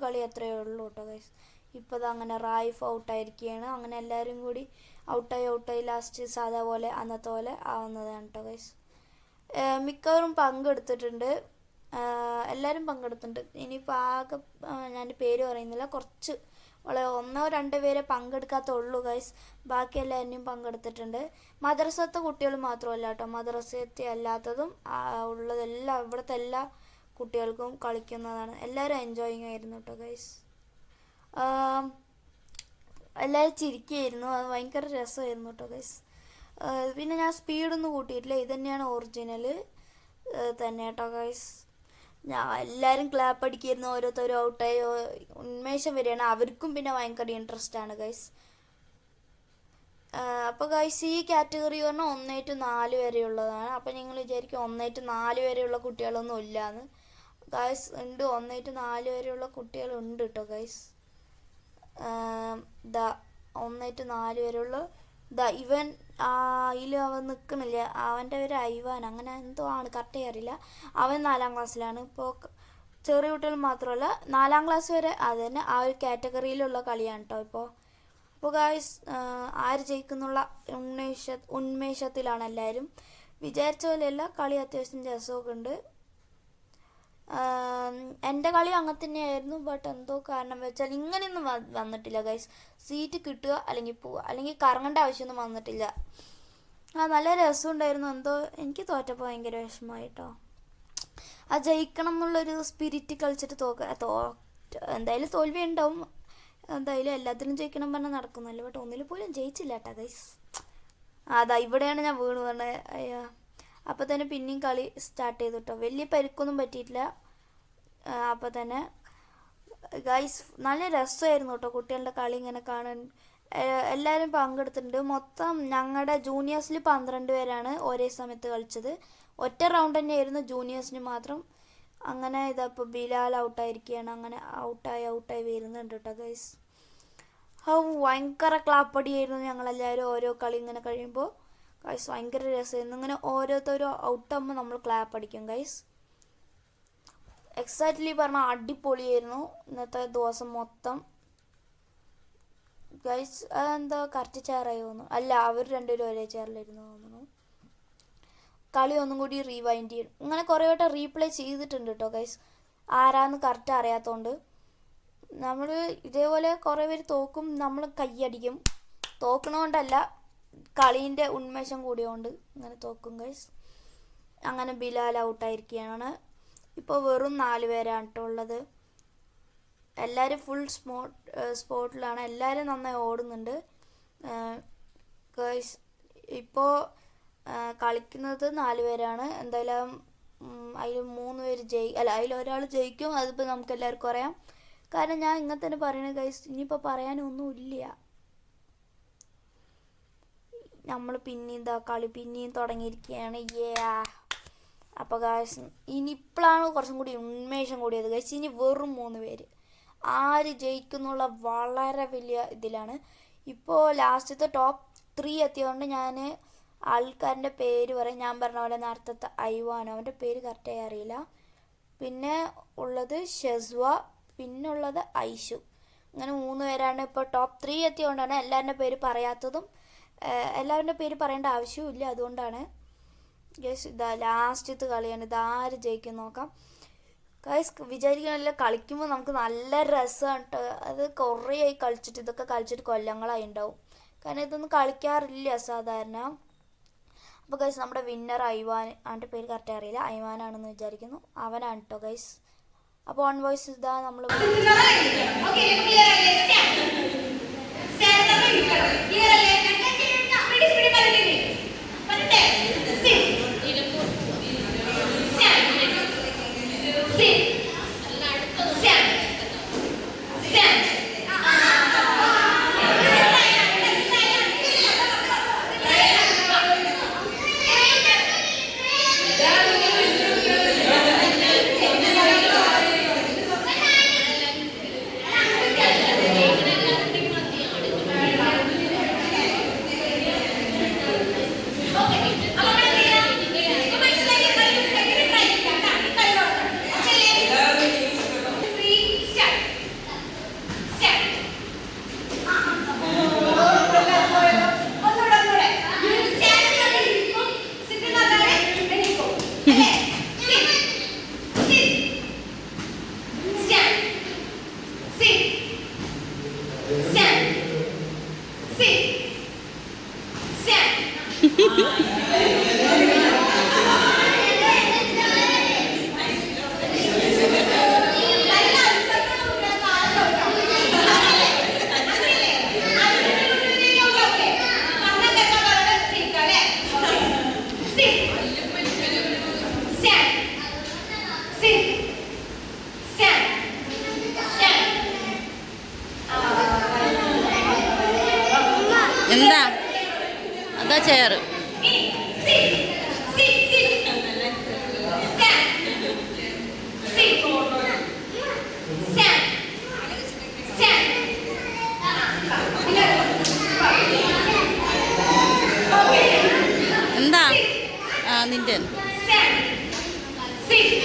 കളി എത്രയേ ഉള്ളൂ കേട്ടോ ഗൈസ്. ഇപ്പോൾ അത് അങ്ങനെ റായിഫ് ഔട്ടായിരിക്കുകയാണ്. അങ്ങനെ എല്ലാവരും കൂടി ഔട്ടായി ലാസ്റ്റ് സാധാ പോലെ അന്നത്തെ പോലെ ആവുന്നതാണ് കേട്ടോ ഗൈസ്. മിക്കവരും പങ്കെടുത്തിട്ടുണ്ട്. എല്ലാവരും പങ്കെടുത്തിട്ടുണ്ട്. ഇനിയിപ്പോൾ ആകെ ഞാൻ പേര് പറയുന്നില്ല. കുറച്ച് വളരെ 1-2 പേരെ പങ്കെടുക്കാത്തുള്ളൂ ഗൈസ്. ബാക്കി എല്ലാവരും പങ്കെടുത്തിട്ടുണ്ട്. മദ്രസത്തെ കുട്ടികൾ മാത്രമല്ല കേട്ടോ. മദ്രസത്തെ അല്ലാത്തതും ഉള്ളതെല്ലാം ഇവിടുത്തെ എല്ലാ കുട്ടികൾക്കും കളിക്കുന്നതാണ്. എല്ലാവരും എൻജോയിങ് ആയിരുന്നു കേട്ടോ ഗൈസ്. എല്ലാവരും ചിരിക്കുകയായിരുന്നു. അത് ഭയങ്കര രസമായിരുന്നു കേട്ടോ ഗൈസ്. പിന്നെ ഞാൻ സ്പീഡൊന്നും കൂട്ടിയിട്ടില്ല. ഇത് തന്നെയാണ് ഒറിജിനൽ തന്നെ കേട്ടോ ഗൈസ്. എല്ലാവരും ക്ലാപ്പ് അടിക്കായിരുന്നു. ഓരോരുത്തരും ഔട്ടായി ഉന്മേഷം വരികയാണ്. അവർക്കും പിന്നെ ഭയങ്കര ഇൻട്രസ്റ്റ് ആണ് ഗൈസ്. അപ്പോൾ ഗൈസ് ഈ കാറ്റഗറി പറഞ്ഞാൽ 1 to 4 വരെയുള്ളതാണ്. അപ്പോൾ നിങ്ങൾ വിചാരിക്കും 1 to 4 വരെയുള്ള കുട്ടികളൊന്നും ഇല്ലയെന്ന്. ഗൈസ് ഉണ്ട്. 1 to 4 വരെയുള്ള കുട്ടികളുണ്ട് കേട്ടോ ഗൈസ്. 1 to 4 വരെയുള്ള ഇവൻ അതിൽ അവൻ നിൽക്കണില്ല. അവൻ്റെ പേര് ഐവാൻ അങ്ങനെ എന്തോ ആണ്, കറക്റ്റ് അറിയില്ല. അവൻ 4ാം ക്ലാസ്സിലാണ്. ഇപ്പോൾ ചെറിയ കുട്ടികൾ മാത്രമല്ല 4ാം ക്ലാസ് വരെ അത് തന്നെ ആ ഒരു കാറ്റഗറിയിലുള്ള കളിയാണ് കേട്ടോ. അപ്പോൾ ഗായ്സ് ആര് ജയിക്കുന്നുള്ള ഉന്മേഷത്തിലാണ് എല്ലാവരും. വിചാരിച്ച പോലെയല്ല, കളി അത്യാവശ്യം രസമൊക്കെ ഉണ്ട്. എൻ്റെ കളി അങ്ങനെ തന്നെയായിരുന്നു. ബട്ട് എന്തോ കാരണം വെച്ചാൽ ഇങ്ങനെയൊന്നും വന്നിട്ടില്ല ഗൈസ്. സീറ്റ് കിട്ടുക അല്ലെങ്കിൽ പോവുക അല്ലെങ്കിൽ കറങ്ങേണ്ട ആവശ്യമൊന്നും വന്നിട്ടില്ല. നല്ല രസമുണ്ടായിരുന്നു. എന്തോ എനിക്ക് തോറ്റപ്പോൾ ഭയങ്കര വിഷമമായിട്ടോ. ആ ജയിക്കണം എന്നുള്ളൊരു സ്പിരിറ്റ് കളിച്ചിട്ട് എന്തായാലും തോൽവി ഉണ്ടാവും. എന്തായാലും എല്ലാത്തിലും ജയിക്കണം പറഞ്ഞാൽ നടക്കുന്നല്ലോ. ബട്ട് ഒന്നിൽ പോലും ജയിച്ചില്ല കേട്ടോ ഗൈസ്. അതാ ഇവിടെയാണ് ഞാൻ വീണ് പറഞ്ഞത്. അയ്യോ. അപ്പോൾ തന്നെ പിന്നെയും കളി സ്റ്റാർട്ട് ചെയ്തു കേട്ടോ. വലിയ പരിക്കൊന്നും പറ്റിയിട്ടില്ല. അപ്പോൾ തന്നെ ഗൈസ് നല്ല രസമായിരുന്നു കേട്ടോ കുട്ടികളുടെ കളി ഇങ്ങനെ കാണാൻ. എല്ലാവരും പങ്കെടുത്തിട്ടുണ്ട്. മൊത്തം ഞങ്ങളുടെ ജൂനിയേഴ്സിൽ 12 പേരാണ് ഒരേ സമയത്ത് കളിച്ചത്. ഒറ്റ റൗണ്ട് തന്നെയായിരുന്നു ജൂനിയേഴ്സിന് മാത്രം. അങ്ങനെ ഇതപ്പോൾ ബിലാൽ ഔട്ടായിരിക്കുകയാണ്. അങ്ങനെ ഔട്ടായി വരുന്നുണ്ട് കേട്ടോ ഗൈസ്. ഭയങ്കര ക്ലാപ്പടിയായിരുന്നു ഞങ്ങളെല്ലാവരും ഓരോ കളി ഇങ്ങനെ കഴിയുമ്പോൾ. ഗൈസ് ഭയങ്കര രസമായിരുന്നു. ഇങ്ങനെ ഓരോരുത്തരും ഔട്ടാകുമ്പോൾ നമ്മൾ ക്ലാപ്പ് അടിക്കും ഗൈസ്. എക്സാക്ട്ലി പറഞ്ഞാൽ അടിപൊളിയായിരുന്നു ഇന്നത്തെ ദിവസം മൊത്തം ഗൈസ്. അതെന്താ കറക്റ്റ് ചെയറായി തോന്നുന്നു. അല്ല, അവർ രണ്ടുപേരും ഒരേ ചെയറിലിരുന്ന് തോന്നുന്നു. കളി ഒന്നും കൂടി റീവൈൻഡ് ചെയ്യും. ഇങ്ങനെ കുറേ വട്ടം റീപ്ലേ ചെയ്തിട്ടുണ്ട് കേട്ടോ ഗൈസ്, ആരാന്ന് കറക്റ്റ് അറിയാത്തതുകൊണ്ട്. നമ്മൾ ഇതേപോലെ കുറേ പേര് തോക്കും, നമ്മൾ കൈയടിക്കും. തോക്കണോണ്ടല്ല, കളീൻ്റെ ഉന്മേഷം കൂടിയോണ്ട് ഇങ്ങനെ തോക്കും ഗൈസ്. അങ്ങനെ ബിലാൽ ഔട്ടായിരിക്കുകയാണ്. ഇപ്പോൾ വെറും 4 പേരാണ് കേട്ടോ ഉള്ളത്. എല്ലാവരും ഫുൾ സ്പോട്ടിലാണ്. എല്ലാവരും നന്നായി ഓടുന്നുണ്ട് ഗൈസ്. ഇപ്പോൾ കളിക്കുന്നത് 4 പേരാണ്. എന്തായാലും അതിൽ 3 പേര് അതിലൊരാൾ ജയിക്കും. അതിപ്പോൾ നമുക്ക് എല്ലാവർക്കും അറിയാം. കാരണം ഞാൻ ഇങ്ങനെ തന്നെ പറയണത് ഗൈസ്, ഇനിയിപ്പോൾ പറയാനൊന്നുമില്ല. നമ്മൾ കളി പിന്നെയും തുടങ്ങിയിരിക്കുകയാണ്. അപ്പോൾ ഗൈസ് ഇനിയിപ്പോഴാണ് കുറച്ചും കൂടി ഉന്മേഷം കൂടിയത് ഗൈസ്. ഇനി വെറും 3 പേര്. ആര് ജയിക്കുന്നുള്ള വളരെ വലിയ ഇതിലാണ്. ഇപ്പോൾ ലാസ്റ്റത്തെ ടോപ്പ് 3 എത്തിയതുകൊണ്ട് ഞാൻ ആൾക്കാരുടെ പേര് പറയും. ഞാൻ പറഞ്ഞ പോലെ നേരത്തെ ഐവാൻ, അവൻ്റെ പേര് കറക്റ്റായി അറിയില്ല. പിന്നെ ഉള്ളത് ഷെസ്വ, പിന്നെ ഉള്ളത് ഐഷു. അങ്ങനെ 3 പേരാണ് ഇപ്പോൾ ടോപ്പ് 3 എത്തിയതുകൊണ്ടാണ് എല്ലാവരുടെ പേര് പറയാത്തതും. എല്ലാവരുടെ പേര് പറയേണ്ട ആവശ്യവും അതുകൊണ്ടാണ് ഗൈസ്. ഇതാ ലാസ്റ്റത്തെ കളിയാണ്. ഇതാര് ജയിക്കും നോക്കാം ഗൈസ്. വിചാരിക്കണമല്ലോ, കളിക്കുമ്പോൾ നമുക്ക് നല്ല രസമാണ് കേട്ടോ. അത് കുറേ ആയി കളിച്ചിട്ട്, ഇതൊക്കെ കളിച്ചിട്ട് കൊല്ലങ്ങളായി ഉണ്ടാവും. കാരണം ഇതൊന്നും കളിക്കാറില്ല സാധാരണ. അപ്പോൾ ഗൈസ് നമ്മുടെ വിന്നർ ഐവാൻ, അവൻ്റെ പേര് കറക്റ്റ് അറിയില്ല, ഐവാനാണെന്ന് വിചാരിക്കുന്നു. അവനാണ് കേട്ടോ ഗൈസ്. അപ്പോൾ ഓൺ വോയിസ് ഇതാ നമ്മൾ എന്താ അതാ ചെയറ്. എന്താ നിന്റെ Sit.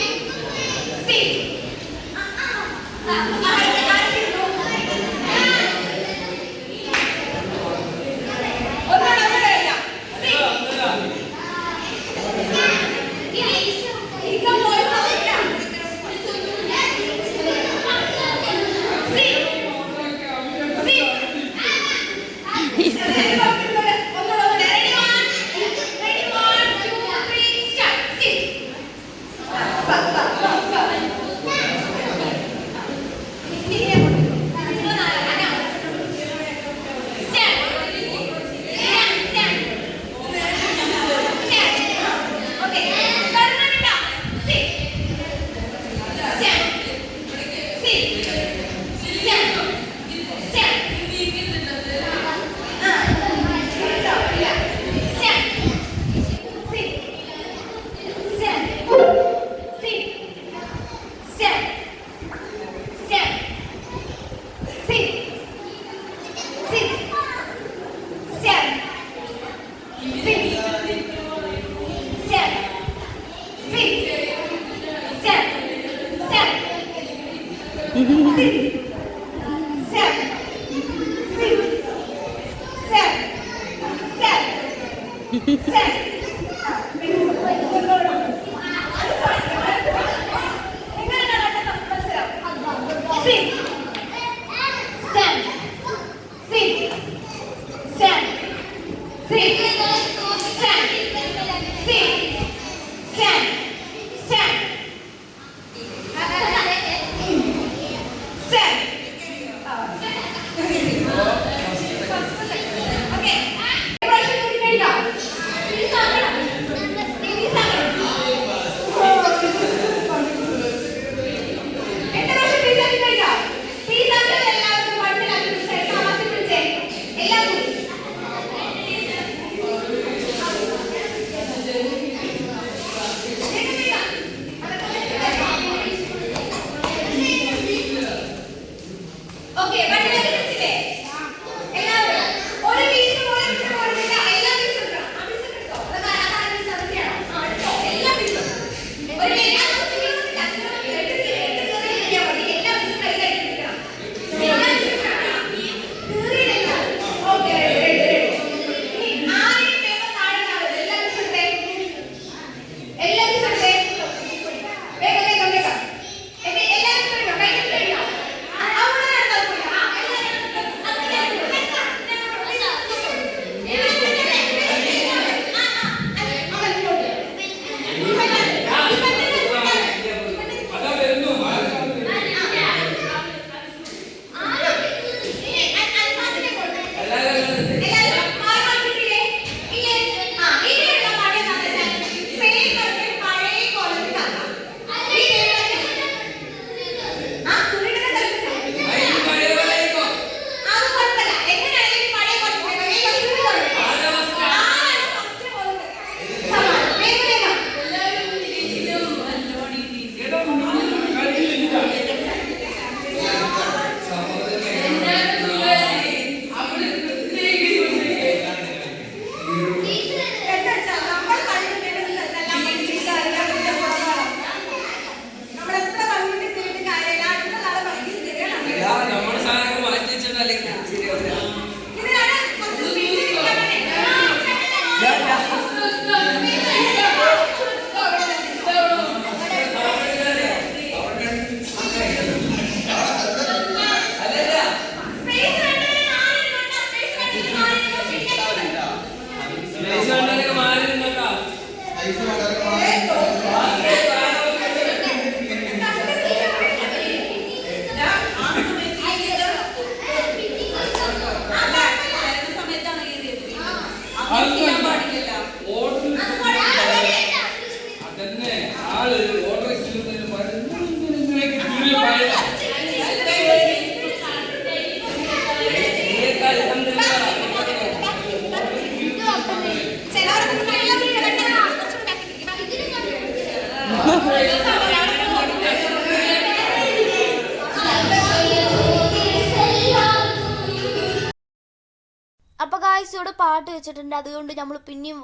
അപ്പോൾ ഗായ്സ് ഇവിടെ പാട്ട് വെച്ചിട്ടുണ്ട്, അതുകൊണ്ട് നമ്മൾ പിന്നെയും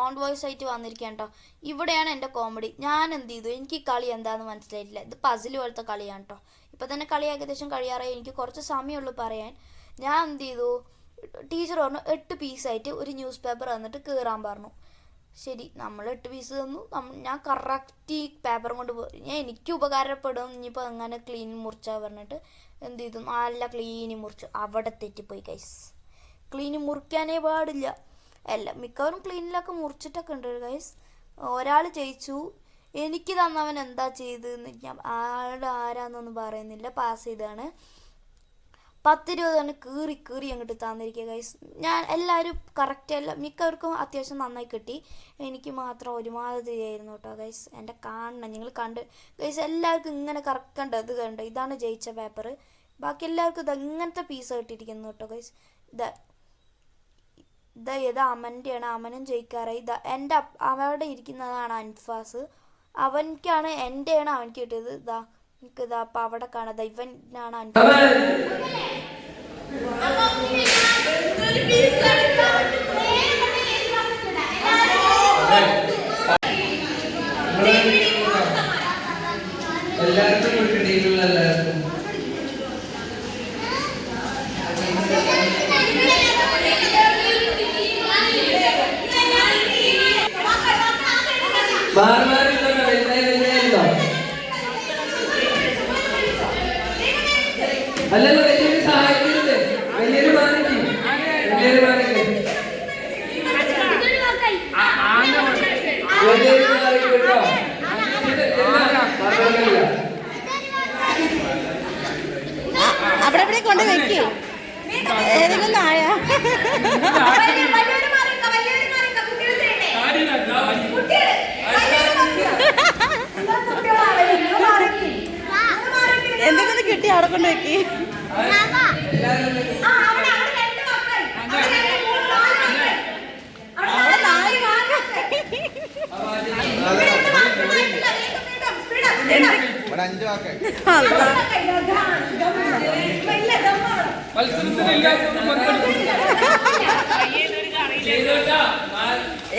ഓൺ വോയിസ് ആയിട്ട് വന്നിരിക്കുകയാണ് കേട്ടോ. ഇവിടെയാണ് എൻ്റെ കോമഡി. ഞാൻ എന്ത് ചെയ്തു, എനിക്ക് കളി എന്താണെന്ന് മനസ്സിലായിട്ടില്ല. ഇത് പസിൽ പോലത്തെ കളിയാണ് കേട്ടോ. ഇപ്പോൾ തന്നെ കളി ഏകദേശം കഴിയാറായി, എനിക്ക് കുറച്ച് സമയമുള്ളൂ പറയാൻ. ഞാൻ എന്ത് ചെയ്തു, ടീച്ചർ പറഞ്ഞു 8 പീസായിട്ട് ഒരു ന്യൂസ് പേപ്പർ തന്നിട്ട് കീറാൻ പറഞ്ഞു. ശരി, നമ്മൾ 8 പീസ് തന്നു. ഞാൻ കറക്റ്റ് ഈ പേപ്പറും കൊണ്ട് പോയി. എനിക്ക് ഉപകാരപ്പെടും, ഇനിയിപ്പോൾ അങ്ങനെ ക്ലീൻ മുറിച്ചാൽ പറഞ്ഞിട്ട് എന്ത് ചെയ്തു, നല്ല ക്ലീനി മുറിച്ചു. അവിടെ തെറ്റിപ്പോയി ഗൈസ്. ക്ലീന് മുറിക്കാനേ പാടില്ല. എല്ലാം മിക്കവാറും ക്ലീനിലൊക്കെ മുറിച്ചിട്ടൊക്കെ ഉണ്ട് ഗൈസ്. ഒരാൾ ജയിച്ചു. എനിക്ക് തന്നവൻ എന്താ ചെയ്തതെന്ന് ഞാൻ ആളുടെ ആരാന്നൊന്നും പറയുന്നില്ല. പാസ് ചെയ്താണ്. 10-20 കീറി അങ്ങോട്ട് തന്നിരിക്കുക ഗൈസ്. ഞാൻ എല്ലാവരും കറക്റ്റ് അല്ല, മിക്കവർക്കും അത്യാവശ്യം നന്നായി കിട്ടി. എനിക്ക് മാത്രം ഒരുമാതിരി ആയിരുന്നു കേട്ടോ ഗൈസ്. എൻ്റെ കാണണം, നിങ്ങൾ കണ്ട് ഗൈസ്. എല്ലാവർക്കും ഇങ്ങനെ കറക്കണ്ട. ഇത് കണ്ടോ, ഇതാണ് ജയിച്ച പേപ്പർ. ബാക്കി എല്ലാവർക്കും ഇത് ഇങ്ങനത്തെ പീസ് കിട്ടിയിരിക്കുന്നു കേട്ടോ ഗൈസ്. ഇത് അമൻ്റെയാണ്. അമനും ജയിക്കാറായി. എൻ്റെ അവിടെ ഇരിക്കുന്നതാണ് അൻഫാസ്. അവൻക്കാണ് എൻ്റെയാണ് അവൻക്ക് കിട്ടിയത്. എനിക്കിതാ അപ്പം അവിടെ കാണാം. ഇവനാണ് അൻഫാസ്. എല്ലാവർക്കും മാറി മാറി ഇട്ടോട്ടോ, വലുതായി വലുതായിരുന്നോ? അല്ലല്ല, വലിയൊരു സഹായിക്കുന്നുണ്ട്. വലിയൊരു മാറിക്ക്, വലിയൊരു മാറിക്ക്, വലിയൊരു മാറിക്ക് കേട്ടോ. അവിടെ എവിടെ കൊണ്ട് വെക്ക് ഏതെങ്കിലും നായ. എന്തെങ്കിലും കിട്ടി അവിടെ കൊണ്ട് വെക്ക്. ഇവിടെ 5 വാക്കായി.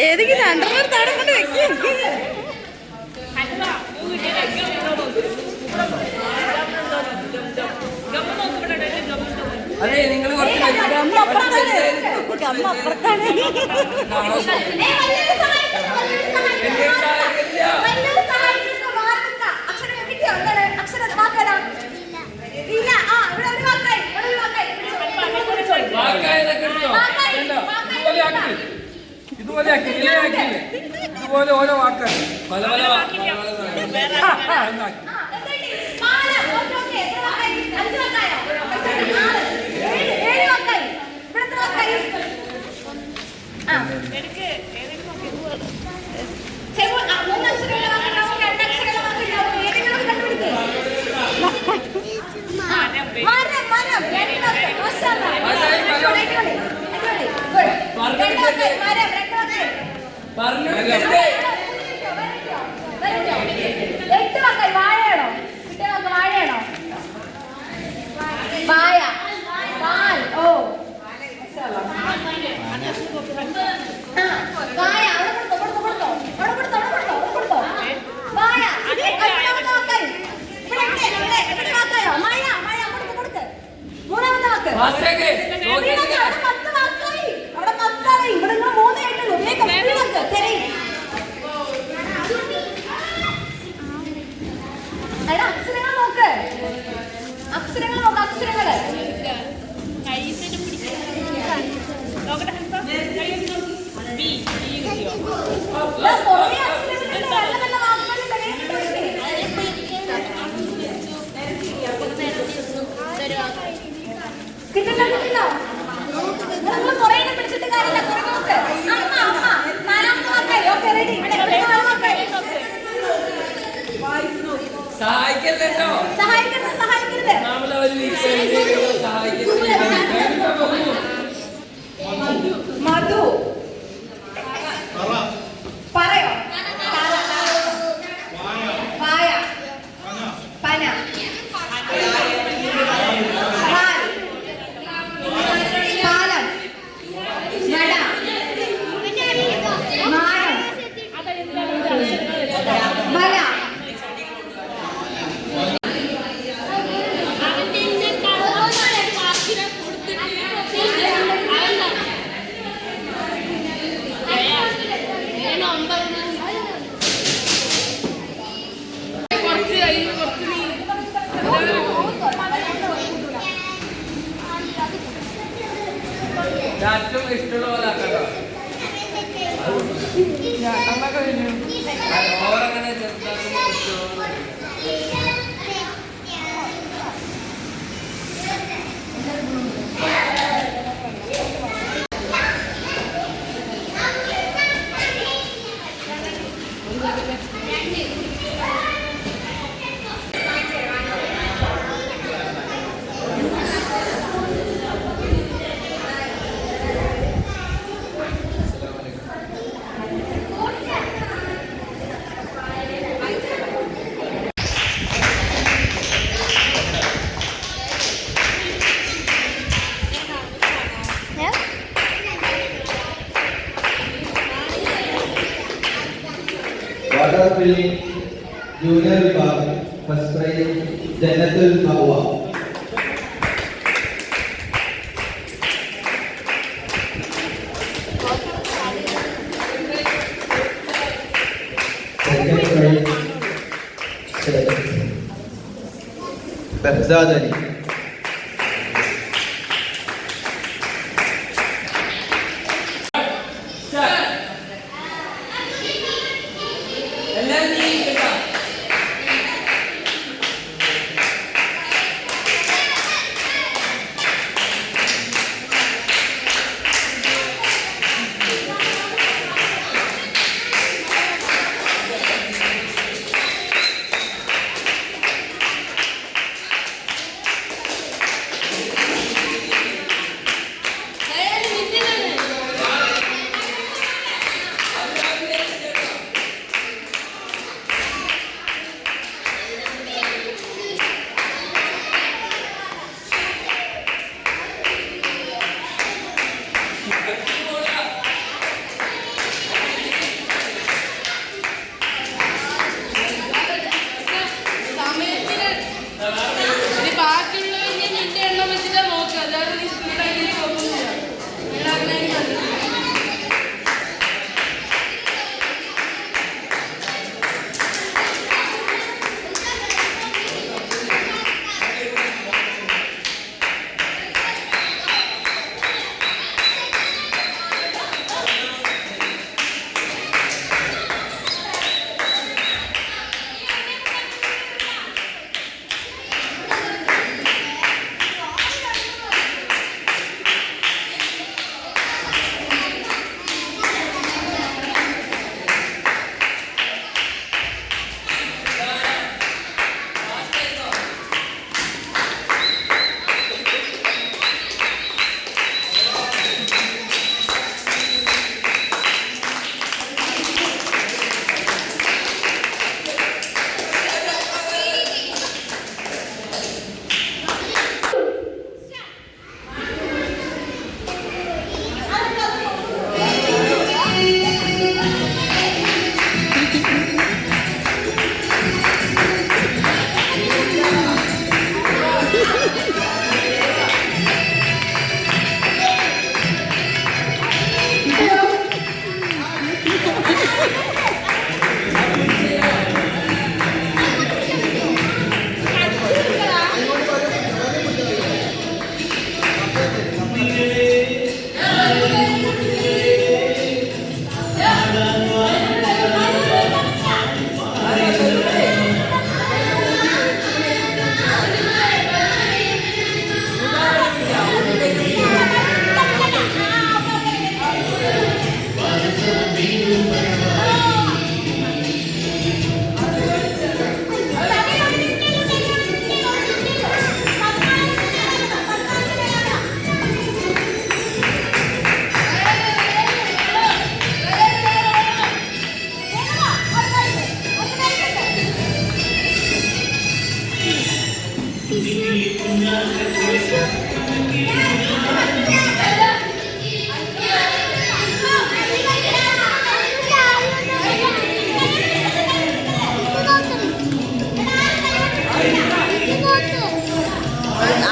ഏതെങ്കിലും രണ്ടെണ്ണം താഴെ കൊണ്ട് വെക്ക്. അതെ, നിങ്ങൾ കുറച്ച് ഗമ്മ അപ്പുറത്താണ്. ഇതുപോലെ ആക്കി, ഇതുപോലെ ഓരോ വാക്കാണ്. പല പല വായ പാൽ ഓ വായ അവിടെ കൊടുത്തോ വായ മൂന്നാമത്തെ വാക്ക് അവിടെ 10 ആയി. ഇവിടെ നിങ്ങൾ 3 ആയിട്ടുള്ളൂ. വേഗം സ്പീഡാക്ക്. തെരയും അക്ഷരങ്ങൾ നോക്ക്. അക്ഷരങ്ങള് കിട്ടില്ല. നിങ്ങൾ കുറേ പിടിച്ചിട്ട് കാര്യമില്ല. കുറെ നോക്ക്. അമ്മ 4ാമത്തെ വാക്കായി. Okay ready. സഹായിക്കല്ലോ. സഹായിക്കരുത്. മധു പറയോ. വായ പന പാൽ പാലം നട മാനം മല ഏറ്റവും ഇഷ്ടമുള്ള പോലെ ആക്കട്ടോ. ഓരങ്ങനെ ചെറുതാക്കുമ്പോൾ वाटर फिलिंग जूनियर विभाग फर्स्ट प्राइज जन्नतुल मअवा. ബഹ്സാദ് അലി.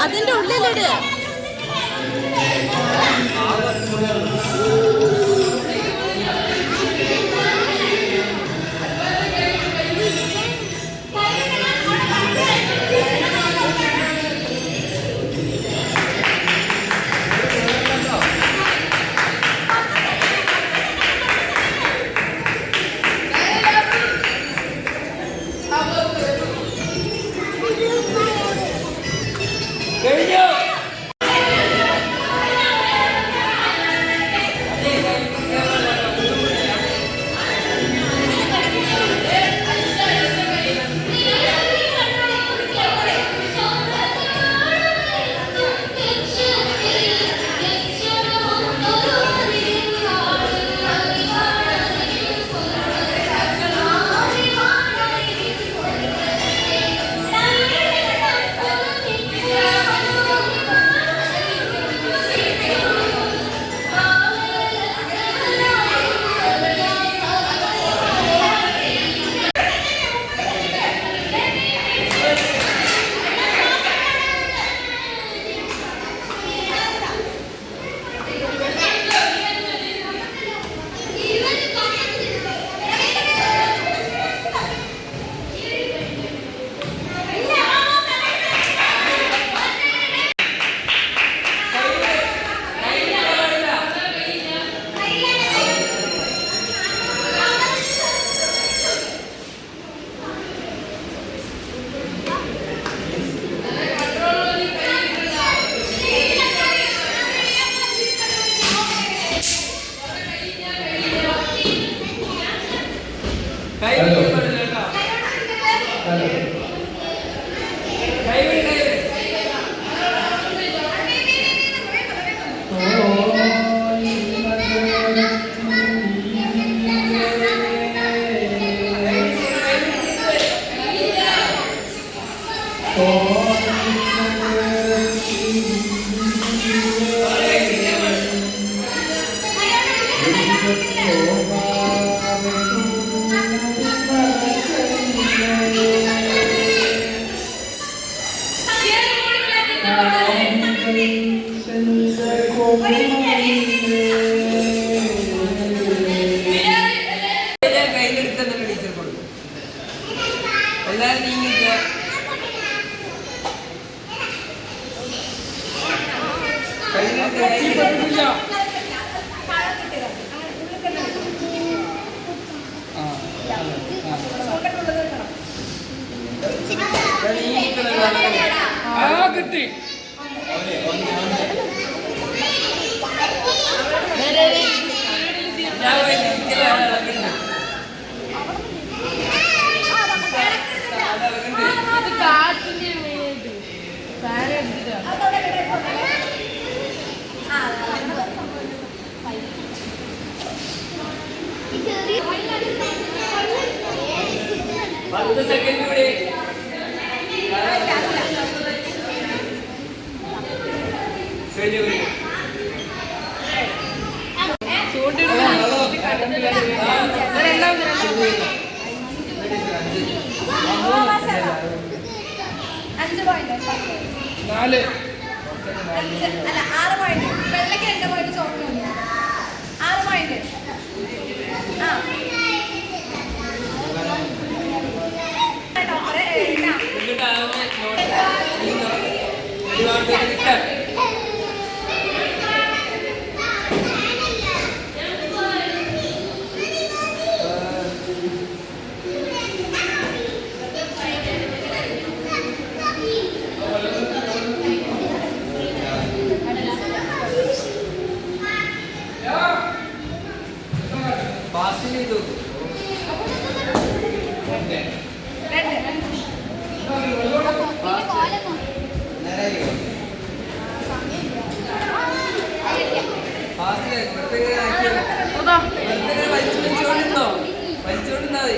അതിന്റെ ഉള്ളിലിട്. കയ്യിലെടുക്കുന്ന ടീച്ചർ കൊടുക്കും. എല്ലാവരും നീങ്ങിട്ട് കയ്യിലെടുത്ത് കിട്ടി. പത്ത് സെക്കൻഡ് കൂടി. നാല് 6 പോയിന്റ്. വെള്ളക്ക് 2 പോയിന്റ്, ചോറിന് 6 പോയിന്റ്. പാസ് ചെയ്തു. വലിച്ചോണ്ടിരുന്നോ? വലിച്ചോണ്ടിരുന്നാ മതി.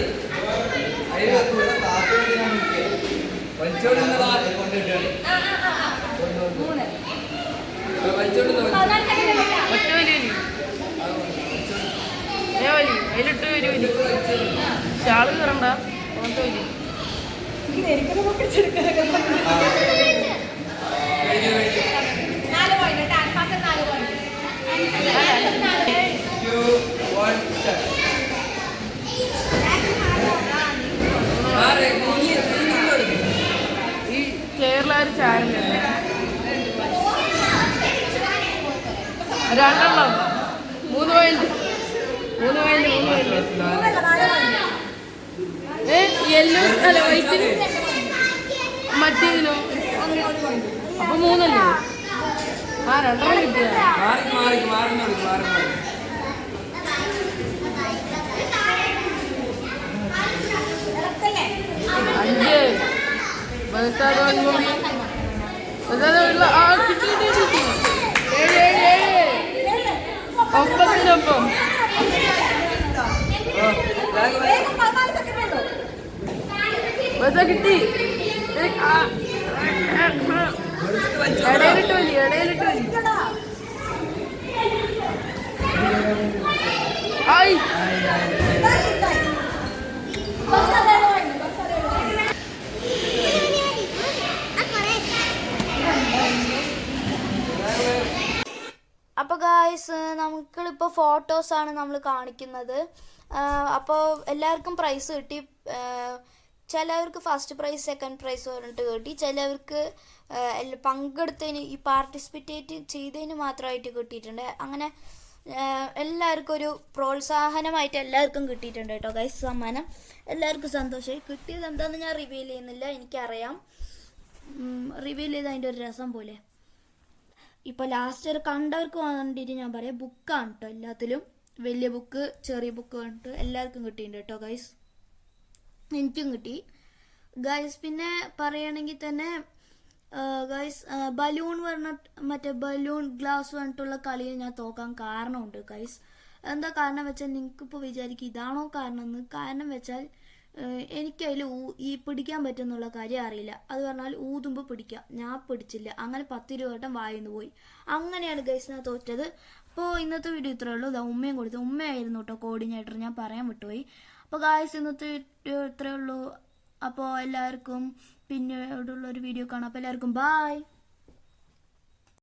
വലിച്ചോണ്ടിരുന്നതാ വലിച്ചോണ്ടിരുന്നോ? അതിലിട്ട് വരും ഷാള് കയറണ്ട. ഈ കേരളാര് ചാനൽ 2 3 പോയിന്റ് യെല്ലോ അല്ല വൈറ്റിന് മറ്റേതിനോ അപ്പൊ 3 അല്ലേ? 2 കിട്ടിയ അഞ്ച് കിട്ടി. 9-9 കിട്ടി. ഇടയിലിട്ട് വലി. ആയി അപ്പോൾ ഗായ്സ് നമുക്കിപ്പോൾ ഫോട്ടോസാണ് നമ്മൾ കാണിക്കുന്നത്. അപ്പോൾ എല്ലാവർക്കും പ്രൈസ് കിട്ടി. ചിലവർക്ക് ഫസ്റ്റ് പ്രൈസ്, സെക്കൻഡ് പ്രൈസ് പറഞ്ഞിട്ട് കിട്ടി. ചിലവർക്ക് പങ്കെടുത്തതിന്, ഈ പാർട്ടിസിപ്പേറ്റ് ചെയ്തതിന് മാത്രമായിട്ട് കിട്ടിയിട്ടുണ്ട്. അങ്ങനെ എല്ലാവർക്കും ഒരു പ്രോത്സാഹനമായിട്ട് എല്ലാവർക്കും കിട്ടിയിട്ടുണ്ട് കേട്ടോ ഗൈസ്. സമ്മാനം എല്ലാവർക്കും സന്തോഷമായി. കിട്ടിയത് എന്താണെന്ന് ഞാൻ റിവീൽ ചെയ്യുന്നില്ല, എനിക്കറിയാം. റിവീൽ ചെയ്ത് അതിൻ്റെ ഒരു രസം പോലെ. ഇപ്പോൾ ലാസ്റ്റ് ഒരു കണ്ടവർക്ക് വേണ്ടിയിട്ട് ഞാൻ പറയാം, ബുക്കാണ് കേട്ടോ. എല്ലാത്തിലും വലിയ ബുക്ക്, ചെറിയ ബുക്ക് പറഞ്ഞിട്ട് എല്ലാവർക്കും കിട്ടിയിട്ടുണ്ട് കേട്ടോ ഗൈസ്. എനിക്കും കിട്ടി ഗൈസ്. പിന്നെ പറയുകയാണെങ്കിൽ തന്നെ ഗൈസ്, ബലൂൺ മറ്റേ ബലൂൺ ഗ്ലാസ് പറഞ്ഞിട്ടുള്ള കളിയിൽ ഞാൻ തോക്കാൻ കാരണമുണ്ട് ഗൈസ്. എന്താ കാരണം വെച്ചാൽ നിങ്ങൾക്കിപ്പോൾ വിചാരിക്കും ഇതാണോ കാരണം എന്ന്. കാരണം വെച്ചാൽ എനിക്കതിൽ ഈ പിടിക്കാൻ പറ്റുന്നുള്ള കാര്യം അറിയില്ല. അത് പറഞ്ഞാൽ ഊതുമ്പോൾ പിടിക്കാം, ഞാൻ പിടിച്ചില്ല. അങ്ങനെ 10-20 വട്ടം വായിന്ന് പോയി. അങ്ങനെയാണ് ഗൈസ് ഞാൻ തോറ്റത്. അപ്പോൾ ഇന്നത്തെ വീഡിയോ ഇത്രയേ ഉള്ളൂ. ഉമ്മയും കൊടുത്തു, ഉമ്മയായിരുന്നു കേട്ടോ കോർഡിനേറ്റർ, ഞാൻ പറയാൻ വിട്ടുപോയി. അപ്പോൾ ഗൈസ് ഇന്നത്തെ വീഡിയോ ഇത്രയേ ഉള്ളൂ. അപ്പോൾ എല്ലാവർക്കും പിന്നീടുള്ളൊരു വീഡിയോ കാണാം. അപ്പോൾ എല്ലാവർക്കും ബായ്.